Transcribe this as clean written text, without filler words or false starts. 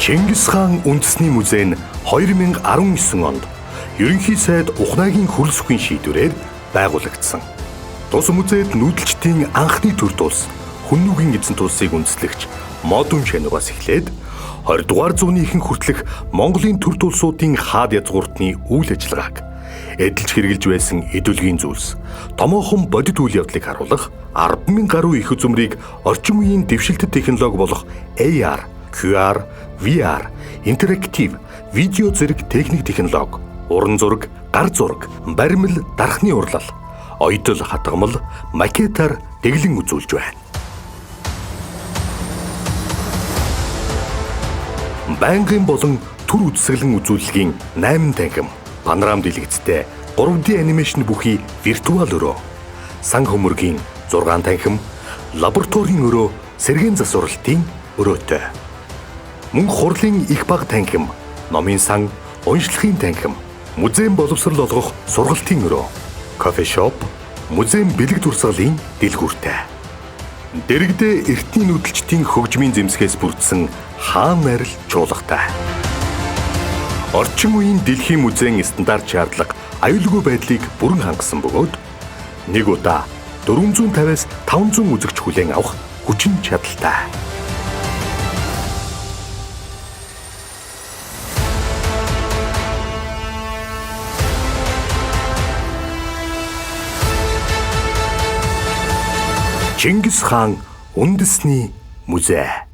Чингис хаан үндэсний музей нь 2019 онд ерөнхий сайд Ухнаагийн хөрөлс үгийн шийдвэрээр байгуулагдсан. Тус музейд нүүдэлчдийн анхны төр тулс Хүннүгийн эзэн тулсыг үндэслэгч модон шанугаас эхлээд 20 дугаар зууны ихэнх хүртэлх Монголын төр тулсуудын хаад язгууртны үйл ажиллагааг эдэлж хэрэгжилж байсан эдүлгийн зүйлс томоохон бодит үйл явдлыг харуулах 10,000 гаруй их үзмрийг орчин үеийн дэвшилтэт технологи болох AR, QR, VR, интерактив, видео зэрэг техник технологи, уран зураг, гар зураг, баримл, дархны урлал, оёдол хатгамал, макетаар дэглэн үзүүлж байна. Байнгын болон төр үзэсгэлэн үзүүлэлгийн 8 танхим, панорам дэлгэцтэй 3D анимашн бүхий виртуал өрөө, сан хөмөргийн 6 танхим, лабораторийн өрөө, сэргээн засварлалтын өрөөтэй. Мөн хурлын их бага танхим, номын сан, уншлагын танхим, музейн боловсрол олгох сургалтын өрөө, кофе шоп, музейн бэлэг дурсгалын дэлгүүртэй. Дэрэгдээ эртний нүүдэлчдийн хөгжмийн зэмсгээс бүрдсэн хаан нарил чуулгатай. Орчин үеийн дэлхийн музейн стандарт шаардлага аюулгүй байдлыг бүрэн хангасан бөгөөд нэг удаа 450-аас 500 үзэгч хүлээн авах хүчин чадалтай. Чингис хаан үндэсний музей.